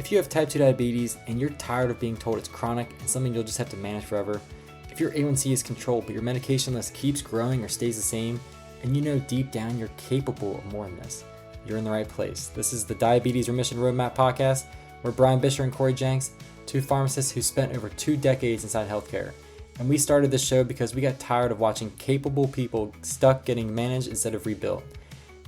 If you have type 2 diabetes and you're tired of being told it's chronic and something you'll just have to manage forever, if your A1C is controlled but your medication list keeps growing or stays the same, and you know deep down you're capable of more than this, you're in the right place. This is the Diabetes Remission Roadmap podcast. We're Brian Bisher and Cory Jenks, two pharmacists who spent over 2 decades inside healthcare. And we started this show because we got tired of watching capable people stuck getting managed instead of rebuilt.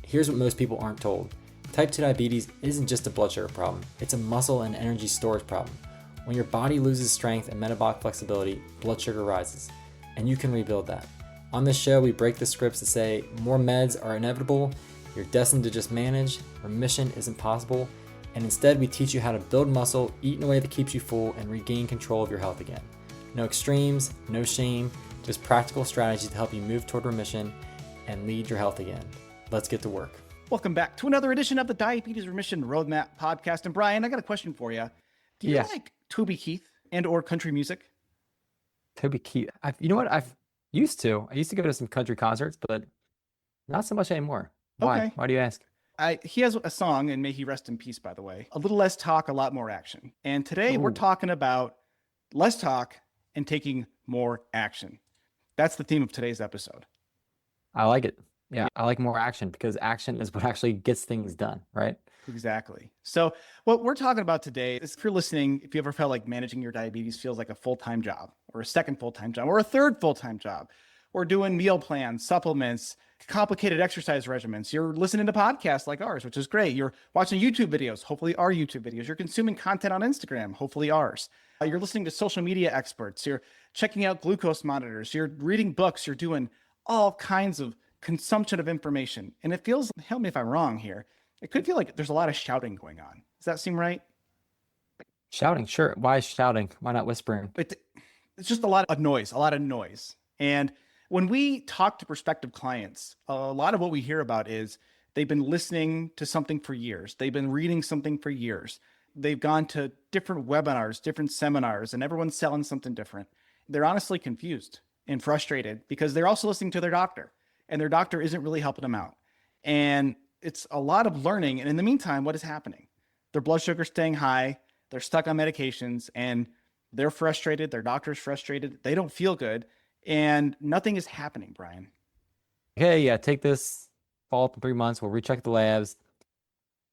Here's what most people aren't told. Type 2 diabetes isn't just a blood sugar problem, it's a muscle and energy storage problem. When your body loses strength and metabolic flexibility, blood sugar rises, and you can rebuild that. On this show, we break the scripts that say more meds are inevitable, you're destined to just manage, remission isn't possible, and instead we teach you how to build muscle, eat in a way that keeps you full, and regain control of your health again. No extremes, no shame, just practical strategies to help you move toward remission and lead your health again. Let's get to work. Welcome back to another edition of the Diabetes Remission Roadmap podcast. And Brian, I got a question for you. Do you like Toby Keith and or country music? Toby Keith. You know what? I used to go to some country concerts, but not so much anymore. Why? Okay. Why do you ask? He has a song, and may he rest in peace, by the way. A little less talk, a lot more action. And today we're talking about less talk and taking more action. That's the theme of today's episode. I like it. Yeah, I like more action because action is what actually gets things done, right? Exactly. So what we're talking about today is, if you're listening, if you ever felt like managing your diabetes feels like a full-time job or a second full-time job or a third full-time job, or doing meal plans, supplements, complicated exercise regimens, you're listening to podcasts like ours, which is great. You're watching YouTube videos, hopefully our YouTube videos. You're consuming content on Instagram, hopefully ours. You're listening to social media experts. You're checking out glucose monitors. You're reading books. You're doing all kinds of consumption of information. And it feels, help me if I'm wrong here, it could feel like there's a lot of shouting going on. Does that seem right? Shouting, sure. Why shouting? Why not whispering? It's just a lot of noise. And when we talk to prospective clients, a lot of what we hear about is they've been listening to something for years. They've been reading something for years. They've gone to different webinars, different seminars, and everyone's selling something different. They're honestly confused and frustrated because they're also listening to their doctor, and their doctor isn't really helping them out. And it's a lot of learning. And in the meantime, what is happening? Their blood sugar's staying high. They're stuck on medications, and they're frustrated. Their doctor's frustrated. They don't feel good, and nothing is happening, Brian. Hey, yeah, take this, follow up in 3 months. We'll recheck the labs,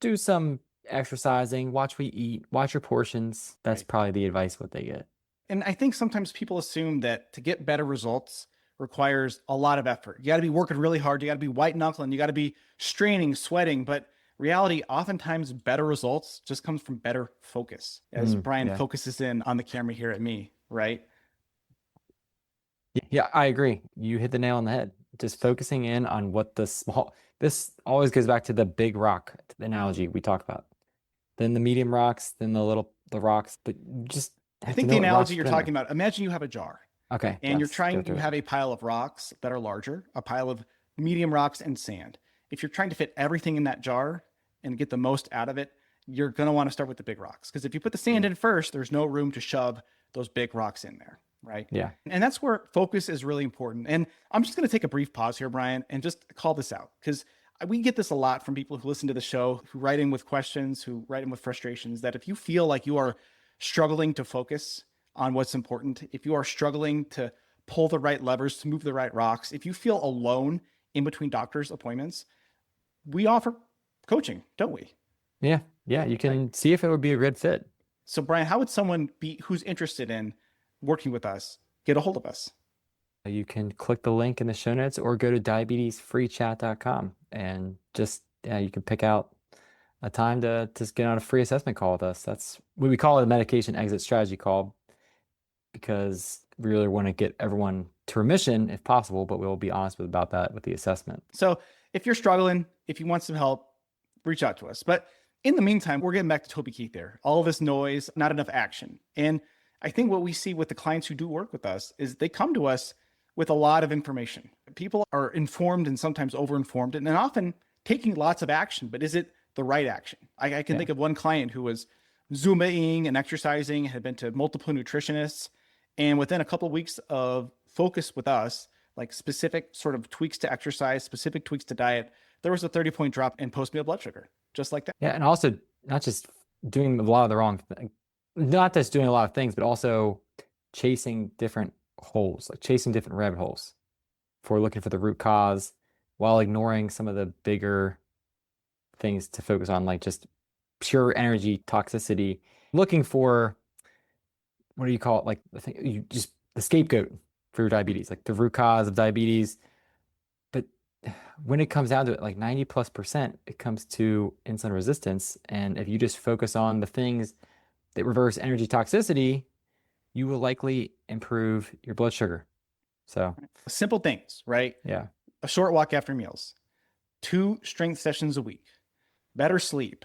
do some exercising, watch what we eat, watch your portions. That's probably the advice what they get. And I think sometimes people assume that to get better results requires a lot of effort. You got to be working really hard. You got to be white knuckling. You got to be straining, sweating. But reality, oftentimes better results just comes from better focus, as Brian focuses in on the camera here at me, right? Yeah, I agree. You hit the nail on the head. Just focusing in on what this always goes back to the big rock, to the analogy we talk about. Then the medium rocks, then the rocks, but just I think the analogy you're talking about, imagine you have a jar. Okay. And you're trying to have a pile of rocks that are larger, a pile of medium rocks and sand. If you're trying to fit everything in that jar and get the most out of it, you're going to want to start with the big rocks. Because if you put the sand in first, there's no room to shove those big rocks in there, right? Yeah. And that's where focus is really important. And I'm just going to take a brief pause here, Brian, and just call this out. Because we get this a lot from people who listen to the show, who write in with questions, who write in with frustrations, that if you feel like you are struggling to focus on what's important, if you are struggling to pull the right levers, to move the right rocks, if you feel alone in between doctor's appointments, we offer coaching, don't we? Yeah. You can see if it would be a good fit. So Brian, how would someone who's interested in working with us get a hold of us? You can click the link in the show notes or go to diabetesfreechat.com and you can pick out a time to just get on a free assessment call with us. That's what we call it, a medication exit strategy call, because we really want to get everyone to remission if possible, but we'll be honest about that with the assessment. So if you're struggling, if you want some help, reach out to us. But in the meantime, we're getting back to Toby Keith there. All this noise, not enough action. And I think what we see with the clients who do work with us is they come to us with a lot of information. People are informed and sometimes over-informed and often taking lots of action, but is it the right action? I can think of one client who was Zumbaing and exercising, had been to multiple nutritionists, and within a couple of weeks of focus with us, like specific sort of tweaks to exercise, specific tweaks to diet, there was a 30-point drop in post-meal blood sugar, just like that. Yeah, and also not just doing a lot of the wrong thing. Not just doing a lot of things, but also chasing different holes, like chasing different rabbit holes for looking for the root cause while ignoring some of the bigger things to focus on, like just pure energy toxicity, looking for what do you call it? Like the thing you just the scapegoat for your diabetes, like the root cause of diabetes. But when it comes down to it, like 90+%, it comes to insulin resistance. And if you just focus on the things that reverse energy toxicity, you will likely improve your blood sugar. So Simple things, right? yeah. A short walk after meals, 2 strength sessions a week, better sleep,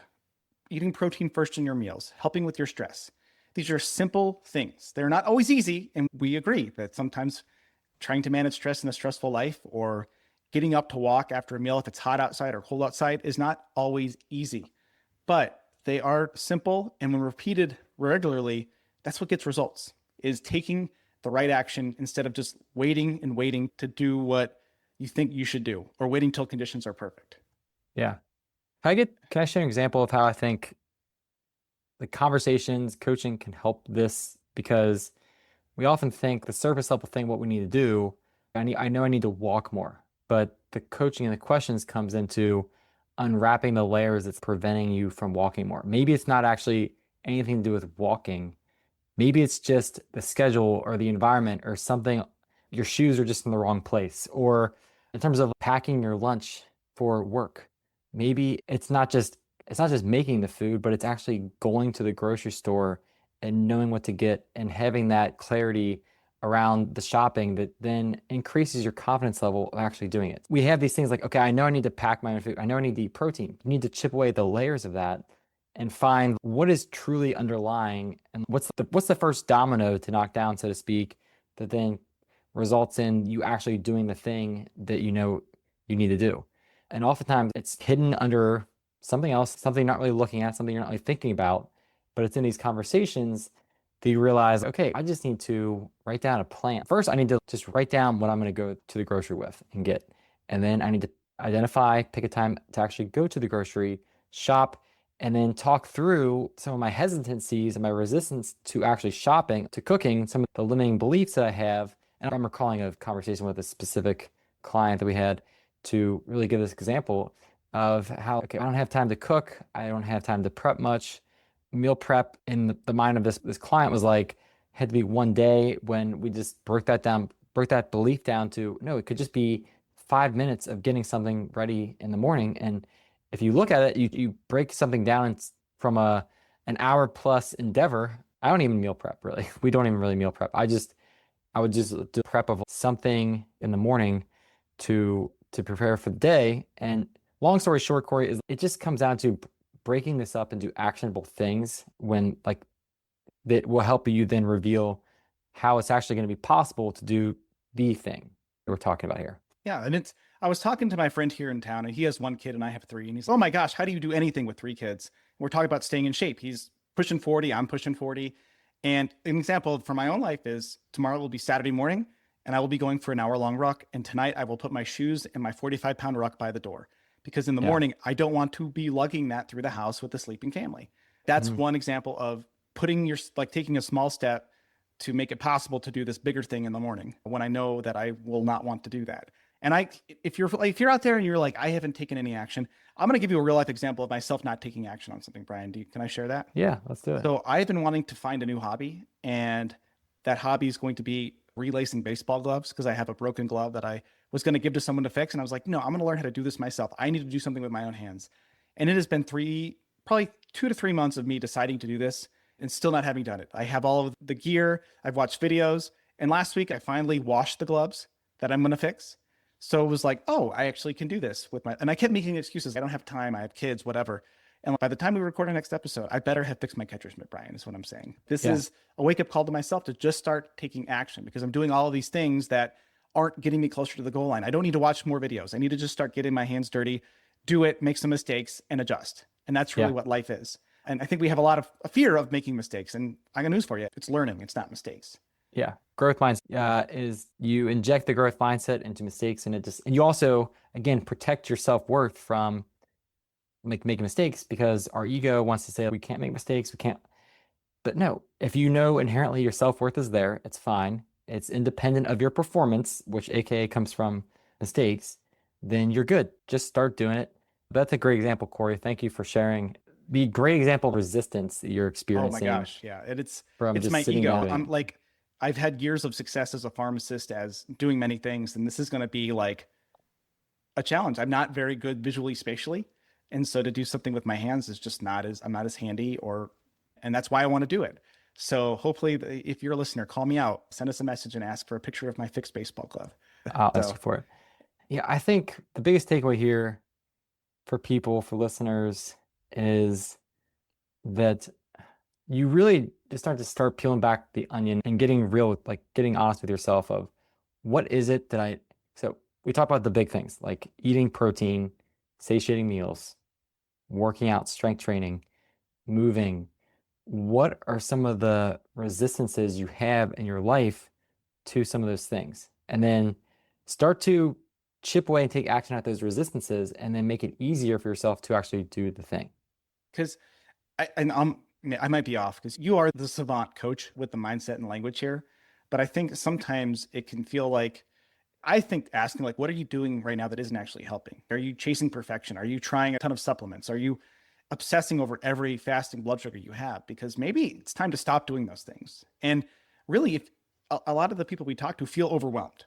eating protein first in your meals, helping with your stress. These are simple things. They're not always easy. And we agree that sometimes trying to manage stress in a stressful life or getting up to walk after a meal, if it's hot outside or cold outside, is not always easy. But they are simple. And when repeated regularly, that's what gets results, is taking the right action instead of just waiting and waiting to do what you think you should do or waiting till conditions are perfect. Yeah. Can I share an example of how I think the conversations, coaching can help this? Because we often think the surface level thing, what we need to do, I know I need to walk more, but the coaching and the questions comes into unwrapping the layers that's preventing you from walking more. Maybe it's not actually anything to do with walking. Maybe it's just the schedule or the environment or something. Your shoes are just in the wrong place. Or in terms of packing your lunch for work, maybe it's not just making the food, but it's actually going to the grocery store and knowing what to get and having that clarity around the shopping that then increases your confidence level of actually doing it. We have these things like, okay, I know I need to pack my own food. I know I need to eat protein. You need to chip away the layers of that and find what is truly underlying and what's the first domino to knock down, so to speak, that then results in you actually doing the thing that you know you need to do. And oftentimes it's hidden under something else, something you're not really looking at, something you're not really thinking about, but it's in these conversations that you realize, okay, I just need to write down a plan. First, I need to just write down what I'm going to go to the grocery with and get. And then I need to identify, pick a time to actually go to the grocery, shop, and then talk through some of my hesitancies and my resistance to actually shopping, to cooking, some of the limiting beliefs that I have. And I'm recalling a conversation with a specific client that we had to really give this example of how, okay, I don't have time to cook. I don't have time to prep much. Meal prep in the mind of this client was like, had to be one day when we just broke that belief down to, no, it could just be 5 minutes of getting something ready in the morning. And if you look at it, you break something down from an hour plus endeavor. I don't even meal prep really. We don't even really meal prep. I would just do prep of something in the morning to prepare for the day. And long story short, Cory, is it just comes down to breaking this up into actionable things when like that will help you then reveal how it's actually going to be possible to do the thing that we're talking about here. Yeah. And I was talking to my friend here in town and he has 1 kid and I have 3. And he's, oh my gosh, how do you do anything with 3 kids? And we're talking about staying in shape. He's pushing 40. I'm pushing 40. And an example from my own life is tomorrow will be Saturday morning and I will be going for an hour-long ruck. And tonight I will put my shoes and my 45-pound ruck by the door because in the morning, I don't want to be lugging that through the house with the sleeping family. That's one example of taking a small step to make it possible to do this bigger thing in the morning when I know that I will not want to do that. And if you're out there and you're like, I haven't taken any action, I'm going to give you a real life example of myself not taking action on something. Brian, can I share that? Yeah, let's do it. So I've been wanting to find a new hobby, and that hobby is going to be relacing baseball gloves because I have a broken glove that I was going to give to someone to fix. And I was like, no, I'm going to learn how to do this myself. I need to do something with my own hands. And it has been probably 2 to 3 months of me deciding to do this and still not having done it. I have all of the gear. I've watched videos. And last week I finally washed the gloves that I'm going to fix. So it was like, oh, I actually can do this and I kept making excuses. I don't have time. I have kids, whatever. And by the time we record our next episode, I better have fixed my catcher's mitt, Brian, is what I'm saying. This is a wake up call to myself to just start taking action because I'm doing all of these things that aren't getting me closer to the goal line. I don't need to watch more videos. I need to just start getting my hands dirty, do it, make some mistakes and adjust. And that's really what life is. And I think we have a lot of a fear of making mistakes. And I got news for you. It's learning. It's not mistakes. Yeah. Growth mindset is you inject the growth mindset into mistakes and you also, again, protect your self-worth from making mistakes because our ego wants to say we can't make mistakes, we can't. But no, if you know inherently your self-worth is there, it's fine. It's independent of your performance, which AKA comes from mistakes, then you're good. Just start doing it. That's a great example, Cory. Thank you for sharing the great example of resistance that you're Oh my experiencing gosh, yeah. And from it's just my sitting ego. down. I'm like, I've had years of success as a pharmacist, as doing many things, and this is going to be like a challenge. I'm not very good visually, spatially, and so to do something with my hands is just not as I'm not as handy, or, and that's why I want to do it. So hopefully, if you're a listener, call me out, send us a message, and ask for a picture of my fixed baseball glove. I'll ask So, you for it. Yeah, I think the biggest takeaway here for people, for listeners, is that you really just start peeling back the onion and getting real with, like, getting honest with yourself of what is it that so we talk about the big things like eating protein, satiating meals, working out, strength training, moving. What are some of the resistances you have in your life to some of those things? And then start to chip away and take action at those resistances and then make it easier for yourself to actually do the thing. because I might be off because you are the savant coach with the mindset and language here, but I think sometimes it can feel like, I think asking like, what are you doing right now that isn't actually helping? Are you chasing perfection? Are you trying a ton of supplements? Are you obsessing over every fasting blood sugar you have? Because maybe it's time to stop doing those things. And really, if a lot of the people we talk to feel overwhelmed,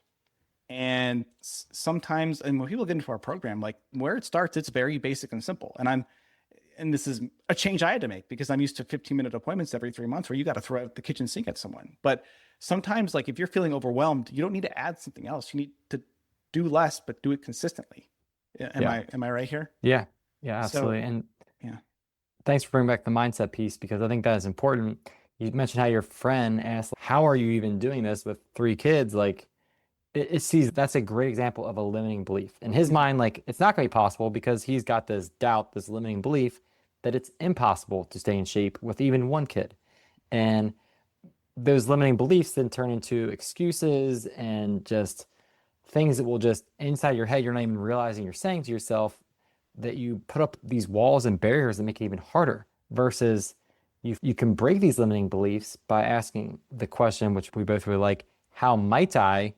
and sometimes, and when people get into our program, like where it starts, it's very basic and simple. And this is a change I had to make because I'm used to 15-minute appointments every 3 months where you got to throw out the kitchen sink at someone. But sometimes, like if you're feeling overwhelmed, you don't need to add something else. You need to do less, but do it consistently. Am I right here? Yeah, absolutely. So, And yeah. thanks for bringing back the mindset piece because I think that is important. You mentioned how your friend asked, how are you even doing this with 3 kids? Like it sees that's a great example of a limiting belief. In his mind, like it's not going to be possible because he's got this doubt, this limiting belief that it's impossible to stay in shape with even 1 kid. And those limiting beliefs then turn into excuses and just things that will just inside your head, you're not even realizing you're saying to yourself that you put up these walls and barriers that make it even harder versus you can break these limiting beliefs by asking the question, which we both really like, how might I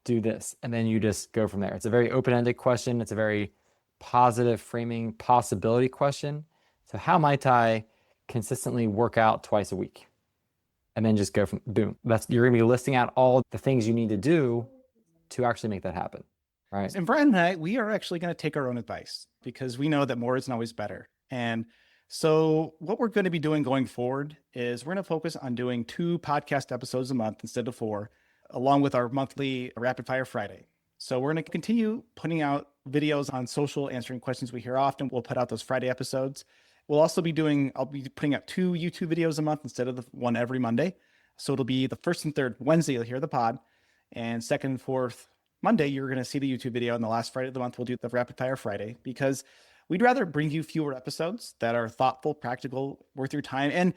do this? And then you just go from there. It's a very open-ended question. It's a very positive framing possibility question. So how might I consistently work out twice a week? And then just go from boom. You're gonna be listing out all the things you need to do to actually make that happen. Right. And Brian and I, we are actually going to take our own advice because we know that more isn't always better. And so what we're going to be doing going forward is we're going to focus on doing 2 podcast episodes a month instead of 4, along with our monthly Rapid Fire Friday. So we're going to continue putting out videos on social, answering questions we hear often. We'll put out those Friday episodes. I'll be putting out 2 YouTube videos a month instead of the one every Monday. So it'll be the first and third Wednesday, you'll hear the pod, and second and fourth Monday, you're going to see the YouTube video. And the last Friday of the month, we'll do the Rapid Fire Friday because we'd rather bring you fewer episodes that are thoughtful, practical, worth your time, and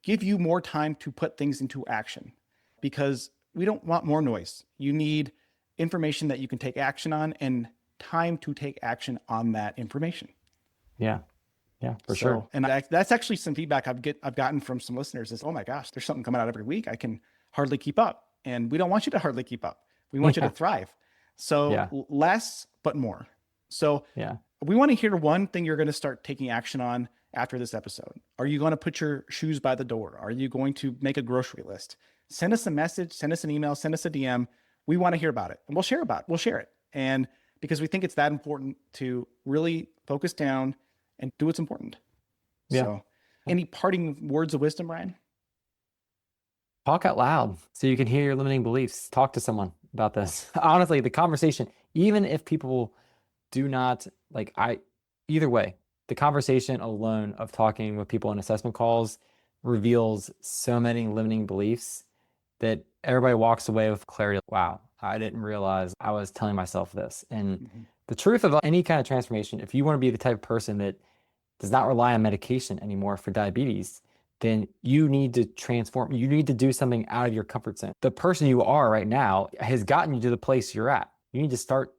give you more time to put things into action because we don't want more noise. You need information that you can take action on and time to take action on that information. Yeah. Yeah, for sure. And that's actually some feedback I've gotten from some listeners is, oh my gosh, there's something coming out every week. I can hardly keep up. And we don't want you to hardly keep up. We want you to thrive. So less, but more. So we want to hear one thing you're going to start taking action on after this episode. Are you going to put your shoes by the door? Are you going to make a grocery list? Send us a message, send us an email, send us a DM. We want to hear about it and we'll share it. And because we think it's that important to really focus down and do what's important. Yeah. So any parting words of wisdom, Ryan? Talk out loud so you can hear your limiting beliefs. Talk to someone about this. Honestly, the conversation, even if people do not either way, the conversation alone of talking with people in assessment calls reveals so many limiting beliefs that everybody walks away with clarity. Wow, I didn't realize I was telling myself this. And the truth of any kind of transformation, if you want to be the type of person that does not rely on medication anymore for diabetes, then you need to transform. You need to do something out of your comfort zone. The person you are right now has gotten you to the place you're at. You need to start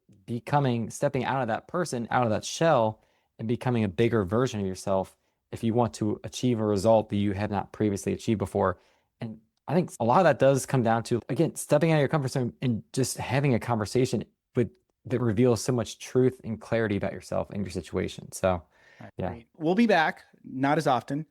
stepping out of that person, out of that shell, and becoming a bigger version of yourself if you want to achieve a result that you have not previously achieved before. And I think a lot of that does come down to, again, stepping out of your comfort zone and just having a conversation that reveals so much truth and clarity about yourself and your situation. So, yeah. Great. We'll be back, not as often.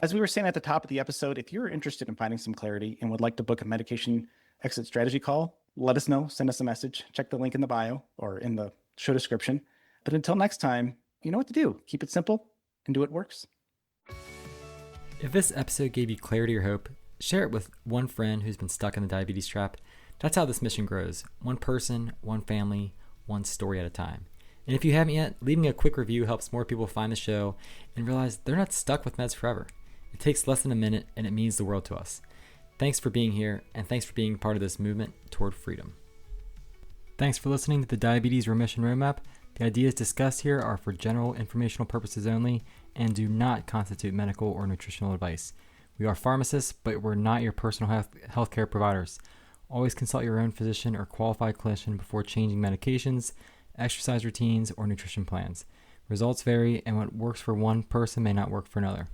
As we were saying at the top of the episode, if you're interested in finding some clarity and would like to book a medication exit strategy call, let us know. Send us a message. Check the link in the bio or in the show description. But until next time, you know what to do. Keep it simple and do what works. If this episode gave you clarity or hope, share it with one friend who's been stuck in the diabetes trap. That's how this mission grows. One person, one family, one story at a time. And if you haven't yet, leaving a quick review helps more people find the show and realize they're not stuck with meds forever. It takes less than a minute and it means the world to us. Thanks for being here, and thanks for being part of this movement toward freedom. Thanks for listening to the Diabetes Remission Roadmap. The ideas discussed here are for general informational purposes only and do not constitute medical or nutritional advice. We are pharmacists, but we're not your personal healthcare providers. Always consult your own physician or qualified clinician before changing medications, exercise routines, or nutrition plans. Results vary, and what works for one person may not work for another.